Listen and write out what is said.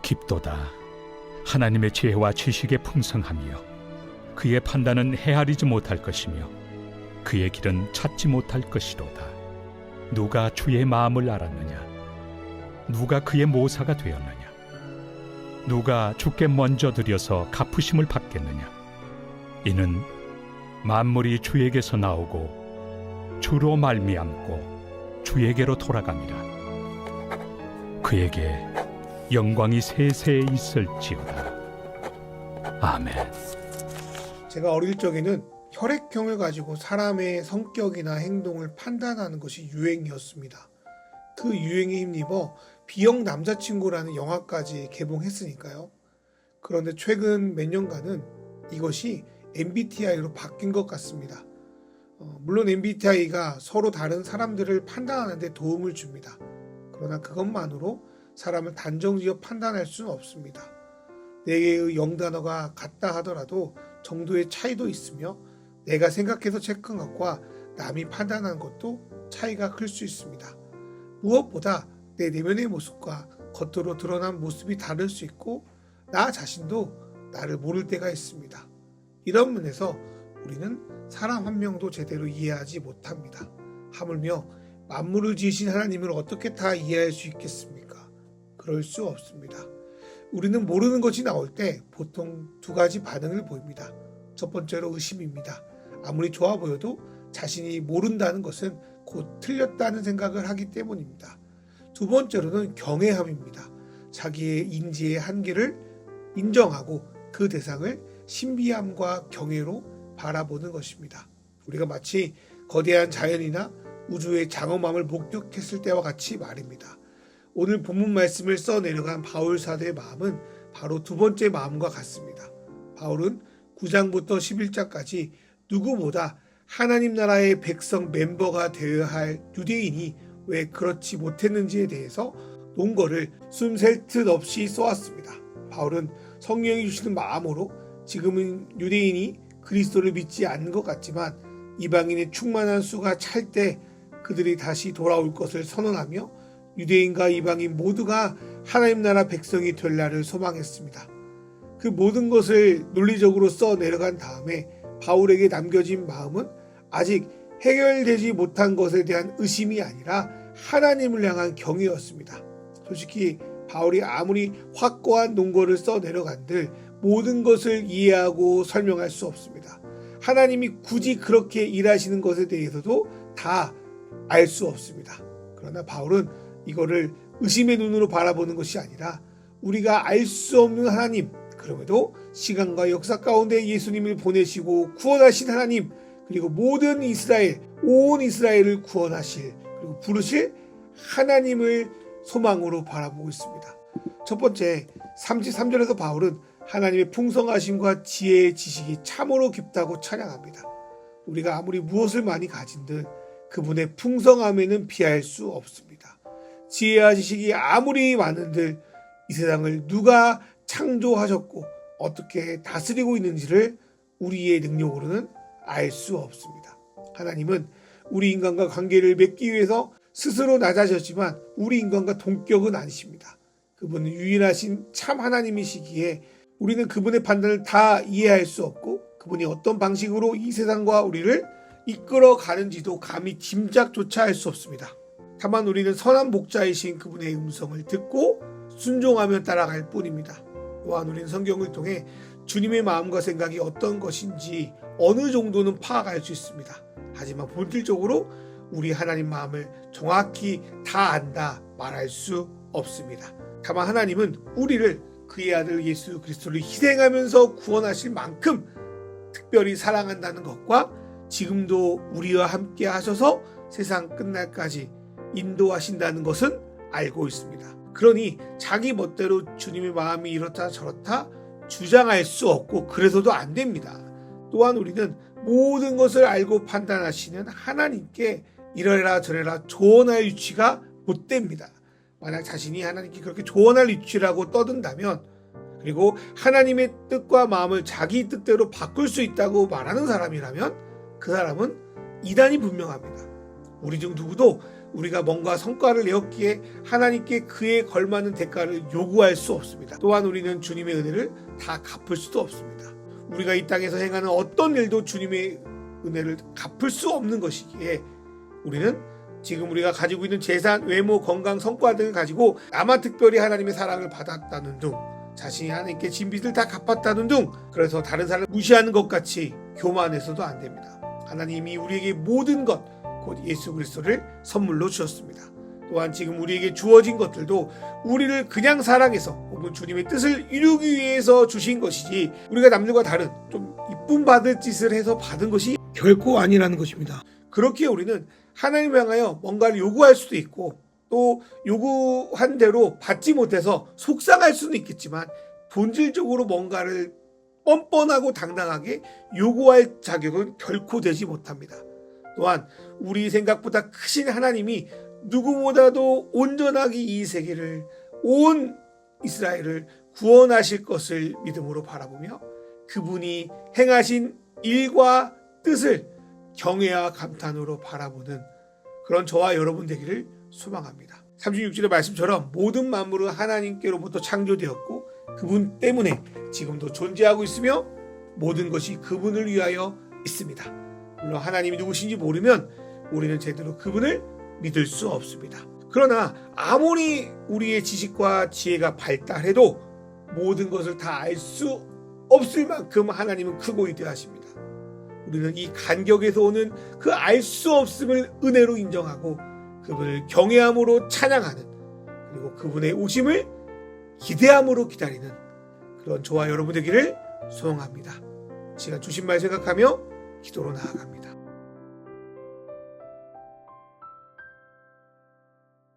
깊도다. 하나님의 지혜와 지식의 풍성함이요 그의 판단은 헤아리지 못할 것이며 그의 길은 찾지 못할 것이로다. 누가 주의 마음을 알았느냐? 누가 그의 모사가 되었느냐? 누가 주께 먼저 드려서 갚으심을 받겠느냐? 이는 만물이 주에게서 나오고 주로 말미암고 주에게로 돌아갑니다. 그에게 영광이 세세에 있을지어다. 아멘. 제가 어릴 적에는 혈액형을 가지고 사람의 성격이나 행동을 판단하는 것이 유행이었습니다. 그 유행에 힘입어 B형 남자친구라는 영화까지 개봉했으니까요. 그런데 최근 몇 년간은 이것이 MBTI로 바뀐 것 같습니다. 물론 MBTI가 서로 다른 사람들을 판단하는 데 도움을 줍니다. 그러나 그것만으로 사람을 단정지어 판단할 수는 없습니다. 4개의 영단어가 같다 하더라도 정도의 차이도 있으며 내가 생각해서 체크한 것과 남이 판단하는 것도 차이가 클 수 있습니다. 무엇보다 내 내면의 모습과 겉으로 드러난 모습이 다를 수 있고 나 자신도 나를 모를 때가 있습니다. 이런 면에서 우리는 사람 한 명도 제대로 이해하지 못합니다. 하물며 만물을 지으신 하나님을 어떻게 다 이해할 수 있겠습니까? 그럴 수 없습니다. 우리는 모르는 것이 나올 때 보통 2가지 반응을 보입니다. 첫 번째로 의심입니다. 아무리 좋아 보여도 자신이 모른다는 것은 곧 틀렸다는 생각을 하기 때문입니다. 2번째로는 경외함입니다. 자기의 인지의 한계를 인정하고 그 대상을 신비함과 경외로 바라보는 것입니다. 우리가 마치 거대한 자연이나 우주의 장엄함을 목격했을 때와 같이 말입니다. 오늘 본문 말씀을 써내려간 바울 사도의 마음은 바로 2번째 마음과 같습니다. 바울은 9장부터 11장까지 누구보다 하나님 나라의 백성 멤버가 되어야 할 유대인이 왜 그렇지 못했는지에 대해서 논거를 숨셀 틈 없이 써왔습니다. 바울은 성령이 주시는 마음으로 지금은 유대인이 그리스도를 믿지 않는 것 같지만 이방인의 충만한 수가 찰 때 그들이 다시 돌아올 것을 선언하며 유대인과 이방인 모두가 하나님 나라 백성이 될 날을 소망했습니다. 그 모든 것을 논리적으로 써내려간 다음에 바울에게 남겨진 마음은 아직 해결되지 못한 것에 대한 의심이 아니라 하나님을 향한 경외였습니다. 솔직히 바울이 아무리 확고한 논거를 써내려간들 모든 것을 이해하고 설명할 수 없습니다. 하나님이 굳이 그렇게 일하시는 것에 대해서도 다 알 수 없습니다. 그러나 바울은 이거를 의심의 눈으로 바라보는 것이 아니라 우리가 알 수 없는 하나님, 그럼에도 시간과 역사 가운데 예수님을 보내시고 구원하신 하나님, 그리고 모든 이스라엘, 온 이스라엘을 구원하실 그리고 부르실 하나님을 소망으로 바라보고 있습니다. 첫 번째, 33절에서 바울은 하나님의 풍성하심과 지혜의 지식이 참으로 깊다고 찬양합니다. 우리가 아무리 무엇을 많이 가진들 그분의 풍성함에는 비할 수 없습니다. 지혜와 지식이 아무리 많은들 이 세상을 누가 창조하셨고 어떻게 다스리고 있는지를 우리의 능력으로는 알 수 없습니다. 하나님은 우리 인간과 관계를 맺기 위해서 스스로 낮아졌지만 우리 인간과 동격은 아니십니다. 그분은 유일하신 참 하나님이시기에 우리는 그분의 판단을 다 이해할 수 없고 그분이 어떤 방식으로 이 세상과 우리를 이끌어 가는지도 감히 짐작조차 할 수 없습니다. 다만 우리는 선한 목자이신 그분의 음성을 듣고 순종하며 따라갈 뿐입니다. 또한 우리는 성경을 통해 주님의 마음과 생각이 어떤 것인지 어느 정도는 파악할 수 있습니다. 하지만 본질적으로 우리 하나님 마음을 정확히 다 안다 말할 수 없습니다. 다만 하나님은 우리를 그의 아들 예수 그리스도를 희생하면서 구원하실 만큼 특별히 사랑한다는 것과 지금도 우리와 함께 하셔서 세상 끝날까지 인도하신다는 것은 알고 있습니다. 그러니 자기 멋대로 주님의 마음이 이렇다 저렇다 주장할 수 없고 그래서도 안 됩니다. 또한 우리는 모든 것을 알고 판단하시는 하나님께 이래라 저래라 조언할 위치가 못 됩니다. 만약 자신이 하나님께 그렇게 조언할 위치라고 떠든다면 그리고 하나님의 뜻과 마음을 자기 뜻대로 바꿀 수 있다고 말하는 사람이라면 그 사람은 이단이 분명합니다. 우리 중 누구도 우리가 뭔가 성과를 내었기에 하나님께 그에 걸맞는 대가를 요구할 수 없습니다. 또한 우리는 주님의 은혜를 다 갚을 수도 없습니다. 우리가 이 땅에서 행하는 어떤 일도 주님의 은혜를 갚을 수 없는 것이기에 우리는 지금 우리가 가지고 있는 재산, 외모, 건강, 성과 등을 가지고 나만 특별히 하나님의 사랑을 받았다는 등, 자신이 하나님께 진 빚을 다 갚았다는 등, 그래서 다른 사람을 무시하는 것 같이 교만해서도 안 됩니다. 하나님이 우리에게 모든 것, 곧 예수 그리스도를 선물로 주셨습니다. 또한 지금 우리에게 주어진 것들도 우리를 그냥 사랑해서 혹은 주님의 뜻을 이루기 위해서 주신 것이지, 우리가 남들과 다른 좀 이쁨 받을 짓을 해서 받은 것이 결코 아니라는 것입니다. 그렇기에 우리는 하나님을 향하여 뭔가를 요구할 수도 있고, 또 요구한 대로 받지 못해서 속상할 수는 있겠지만, 본질적으로 뭔가를 뻔뻔하고 당당하게 요구할 자격은 결코 되지 못합니다. 또한 우리 생각보다 크신 하나님이 누구보다도 온전하게 이 세계를, 온 이스라엘을 구원하실 것을 믿음으로 바라보며 그분이 행하신 일과 뜻을 경외와 감탄으로 바라보는 그런 저와 여러분 되기를 소망합니다. 36절의 말씀처럼 모든 만물은 하나님께로부터 창조되었고 그분 때문에 지금도 존재하고 있으며 모든 것이 그분을 위하여 있습니다. 물론 하나님이 누구신지 모르면 우리는 제대로 그분을 믿을 수 없습니다. 그러나 아무리 우리의 지식과 지혜가 발달해도 모든 것을 다 알 수 없을 만큼 하나님은 크고 위대하십니다. 우리는 이 간격에서 오는 그 알 수 없음을 은혜로 인정하고 그분을 경외함으로 찬양하는, 그리고 그분의 오심을 기대함으로 기다리는 그런 저와 여러분 되기를 소원합니다. 시간 주신 말 생각하며 기도로 나아갑니다.